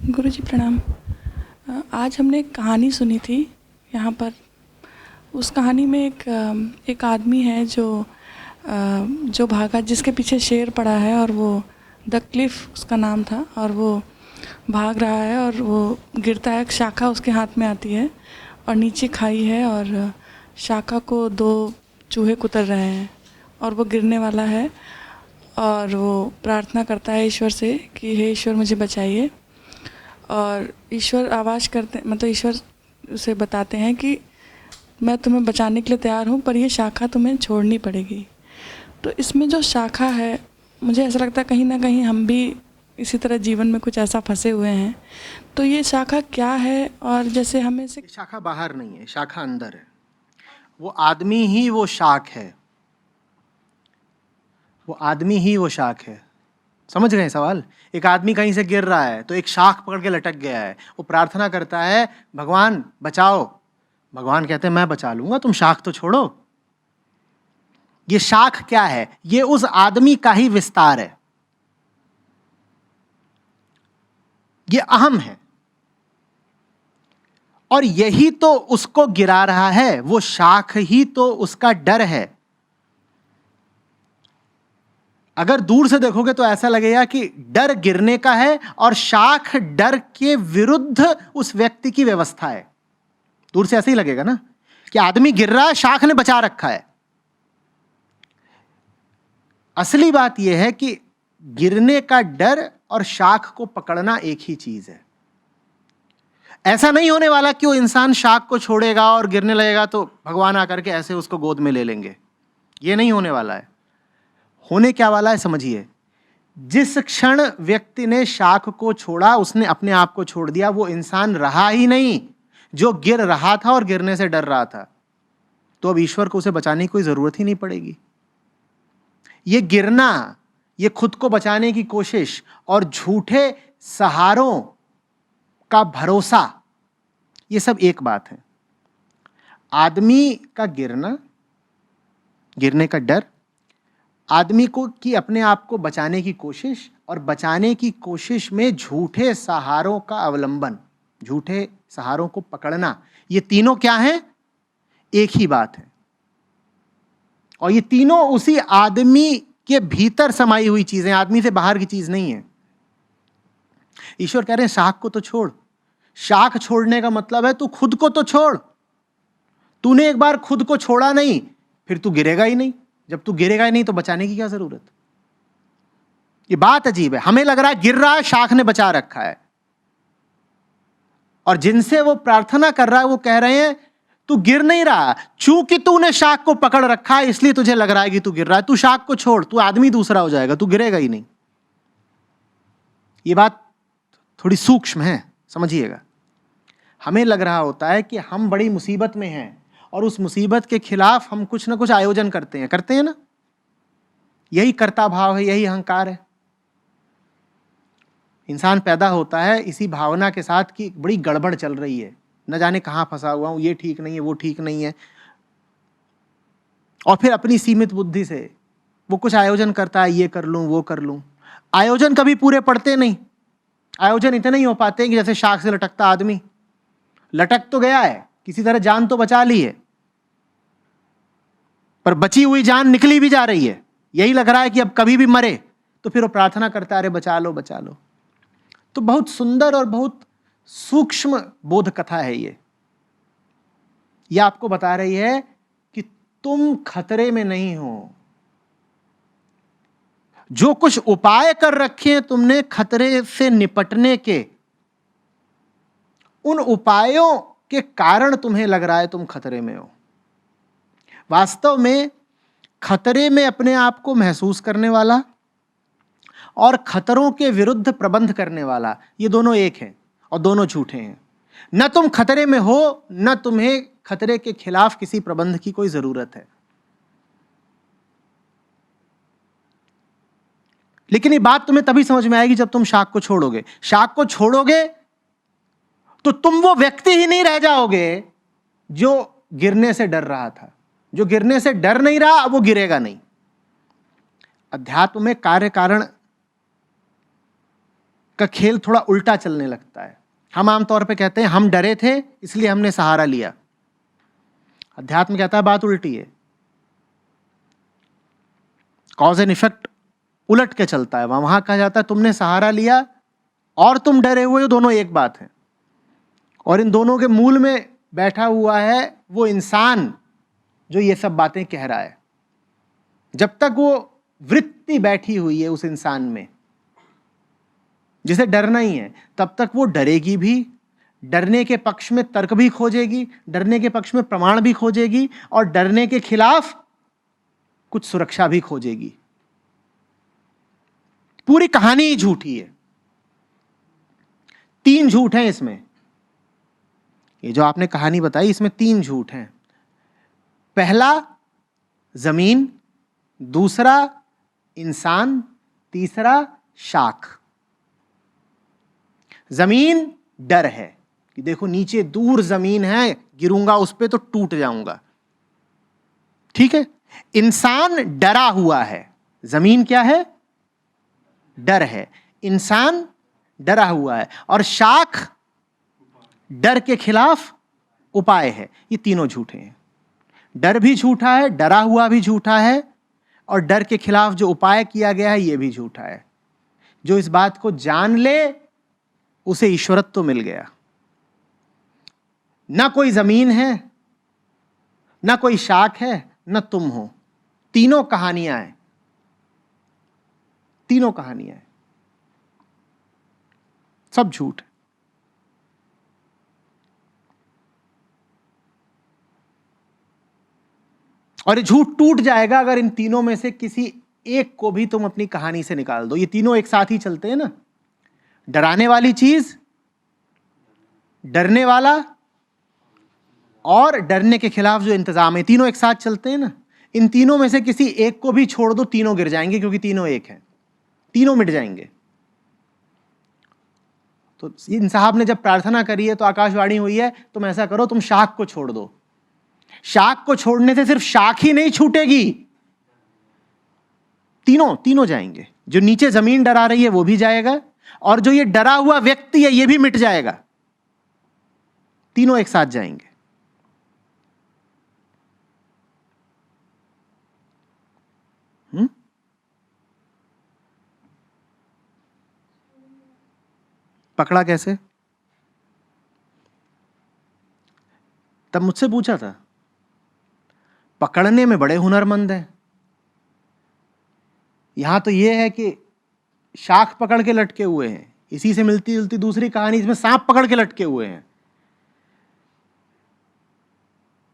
गुरुजी प्रणाम। आज हमने एक कहानी सुनी थी यहाँ पर। उस कहानी में एक आदमी है जो भागा, जिसके पीछे शेर पड़ा है, और वो द क्लिफ उसका नाम था, और वो भाग रहा है और वो गिरता है। एक शाखा उसके हाथ में आती है और नीचे खाई है, और शाखा को दो चूहे कुतर रहे हैं और वो गिरने वाला है। और वो प्रार्थना करता है ईश्वर से कि हे ईश्वर मुझे बचाइए। और ईश्वर आवाज़ करते, मतलब ईश्वर उसे बताते हैं कि मैं तुम्हें बचाने के लिए तैयार हूँ, पर ये शाखा तुम्हें छोड़नी पड़ेगी। तो इसमें जो शाखा है, मुझे ऐसा लगता है कहीं ना कहीं हम भी इसी तरह जीवन में कुछ ऐसा फंसे हुए हैं। तो ये शाखा क्या है? और जैसे हमें से शाखा बाहर नहीं है, शाखा अंदर है। वो आदमी ही वो शाख है, वो आदमी ही वो शाख है। समझ गए सवाल? एक आदमी कहीं से गिर रहा है तो एक शाख पकड़ के लटक गया है, वो प्रार्थना करता है भगवान बचाओ। भगवान कहते हैं मैं बचा लूंगा, तुम शाख तो छोड़ो। ये शाख क्या है? ये उस आदमी का ही विस्तार है, ये अहम है, और यही तो उसको गिरा रहा है। वो शाख ही तो उसका डर है। अगर दूर से देखोगे तो ऐसा लगेगा कि डर गिरने का है और शाख डर के विरुद्ध उस व्यक्ति की व्यवस्था है। दूर से ऐसे ही लगेगा ना कि आदमी गिर रहा है, शाख ने बचा रखा है। असली बात यह है कि गिरने का डर और शाख को पकड़ना एक ही चीज है। ऐसा नहीं होने वाला कि वो इंसान शाख को छोड़ेगा और गिरने लगेगा तो भगवान आकर के ऐसे उसको गोद में ले लेंगे। ये नहीं होने वाला है। होने क्या वाला है समझिए। जिस क्षण व्यक्ति ने शाख को छोड़ा, उसने अपने आप को छोड़ दिया। वो इंसान रहा ही नहीं जो गिर रहा था और गिरने से डर रहा था। तो अब ईश्वर को उसे बचाने की कोई जरूरत ही नहीं पड़ेगी। ये गिरना, ये खुद को बचाने की कोशिश और झूठे सहारों का भरोसा, ये सब एक बात है। आदमी का गिरना, गिरने का डर, आदमी को कि अपने आप को बचाने की कोशिश, और बचाने की कोशिश में झूठे सहारों का अवलंबन, झूठे सहारों को पकड़ना, ये तीनों क्या हैं? एक ही बात है। और ये तीनों उसी आदमी के भीतर समाई हुई चीजें, आदमी से बाहर की चीज नहीं है। ईश्वर कह रहे हैं शाख को तो छोड़। शाख छोड़ने का मतलब है तू खुद को तो छोड़। तूने एक बार खुद को छोड़ा नहीं, फिर तू गिरेगा ही नहीं। जब तू गिरेगा ही नहीं तो बचाने की क्या जरूरत? ये बात अजीब है। हमें लग रहा है गिर रहा है, शाख ने बचा रखा है, और जिनसे वो प्रार्थना कर रहा है वो कह रहे हैं तू गिर नहीं रहा, चूंकि तूने शाख को पकड़ रखा है इसलिए तुझे लग रहा है कि तू गिर रहा है। तू शाख को छोड़, तू आदमी दूसरा हो जाएगा, तू गिरेगा ही नहीं। ये बात थोड़ी सूक्ष्म है, समझिएगा। हमें लग रहा होता है कि हम बड़ी मुसीबत में हैं और उस मुसीबत के खिलाफ हम कुछ ना कुछ आयोजन करते हैं ना। यही कर्ता भाव है, यही अहंकार है। इंसान पैदा होता है इसी भावना के साथ कि बड़ी गड़बड़ चल रही है, न जाने कहां फंसा हुआ हूं, ये ठीक नहीं है, वो ठीक नहीं है। और फिर अपनी सीमित बुद्धि से वो कुछ आयोजन करता है, ये कर लूं, वो कर लूं। आयोजन कभी पूरे पड़ते नहीं। आयोजन इतने ही हो पाते हैं कि जैसे शाख से लटकता आदमी लटक तो गया है, किसी तरह जान तो बचा ली है, पर बची हुई जान निकली भी जा रही है। यही लग रहा है कि अब कभी भी मरे। तो फिर वो प्रार्थना करता है, अरे बचा लो बचा लो। तो बहुत सुंदर और बहुत सूक्ष्म बोध कथा है ये। आपको बता रही है कि तुम खतरे में नहीं हो। जो कुछ उपाय कर रखे हैं तुमने खतरे से निपटने के, उन उपायों के कारण तुम्हें लग रहा है तुम खतरे में हो। वास्तव में खतरे में अपने आप को महसूस करने वाला और खतरों के विरुद्ध प्रबंध करने वाला, ये दोनों एक हैं और दोनों झूठे हैं। न तुम खतरे में हो, न तुम्हें खतरे के खिलाफ किसी प्रबंध की कोई जरूरत है। लेकिन ये बात तुम्हें तभी समझ में आएगी जब तुम शाख को छोड़ोगे। शाख को छोड़ोगे तो तुम वो व्यक्ति ही नहीं रह जाओगे जो गिरने से डर रहा था। जो गिरने से डर नहीं रहा, अब वो गिरेगा नहीं। अध्यात्म में कार्य कारण का खेल थोड़ा उल्टा चलने लगता है। हम आमतौर पे कहते हैं हम डरे थे इसलिए हमने सहारा लिया। अध्यात्म कहता है बात उल्टी है। कॉज एंड इफेक्ट उलट के चलता है। वहां कहा जाता है तुमने सहारा लिया और तुम डरे हुए हो, दोनों एक बात है। और इन दोनों के मूल में बैठा हुआ है वो इंसान जो ये सब बातें कह रहा है। जब तक वो वृत्ति बैठी हुई है उस इंसान में जिसे डरना ही है, तब तक वो डरेगी भी, डरने के पक्ष में तर्क भी खोजेगी, डरने के पक्ष में प्रमाण भी खोजेगी और डरने के खिलाफ कुछ सुरक्षा भी खोजेगी। पूरी कहानी ही झूठी है। 3 झूठ हैं इसमें। ये जो आपने कहानी बताई इसमें 3 झूठ हैं। पहला जमीन, दूसरा इंसान, तीसरा शाख। जमीन डर है कि देखो नीचे दूर जमीन है, गिरूंगा उस पे तो टूट जाऊंगा, ठीक है। इंसान डरा हुआ है। जमीन क्या है? डर है। इंसान डरा हुआ है। और शाख डर के खिलाफ उपाय है। ये तीनों झूठे हैं। डर भी झूठा है, डरा हुआ भी झूठा है, और डर के खिलाफ जो उपाय किया गया है ये भी झूठा है। जो इस बात को जान ले उसे ईश्वरत्व मिल गया। ना कोई जमीन है, ना कोई शाख है, ना तुम हो। तीनों कहानियां हैं। तीनों कहानियां हैं, सब झूठ है। और ये झूठ टूट जाएगा अगर इन तीनों में से किसी एक को भी तुम अपनी कहानी से निकाल दो। ये तीनों एक साथ ही चलते हैं ना। डराने वाली चीज, डरने वाला और डरने के खिलाफ जो इंतजाम है, तीनों एक साथ चलते हैं ना। इन तीनों में से किसी एक को भी छोड़ दो, तीनों गिर जाएंगे, क्योंकि तीनों एक हैं। तीनों मिट जाएंगे। तो इन साहब ने जब प्रार्थना करी है तो आकाशवाणी हुई है तुम ऐसा करो, तुम शाख को छोड़ दो। शाख को छोड़ने से सिर्फ शाख ही नहीं छूटेगी, तीनों जाएंगे। जो नीचे जमीन डरा रही है वो भी जाएगा, और जो ये डरा हुआ व्यक्ति है ये भी मिट जाएगा। तीनों एक साथ जाएंगे। पकड़ा कैसे? तब मुझसे पूछा था। पकड़ने में बड़े हुनरमंद हैं। यहां तो यह है कि शाख पकड़ के लटके हुए हैं। इसी से मिलती जुलती दूसरी कहानी इसमें सांप पकड़ के लटके हुए हैं।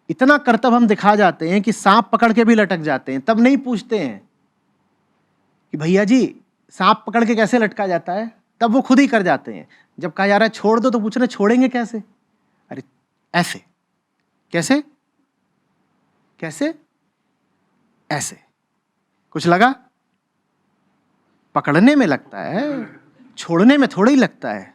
इतना करतब हम दिखा जाते हैं कि सांप पकड़ के भी लटक जाते हैं, तब नहीं पूछते हैं कि भैया जी सांप पकड़ के कैसे लटका जाता है, तब वो खुद ही कर जाते हैं। जब कहा जा रहा है छोड़ दो तो पूछ रहे छोड़ेंगे कैसे? अरे ऐसे। कैसे? कैसे? ऐसे। कुछ लगा? पकड़ने में लगता है, छोड़ने में थोड़ा ही लगता है।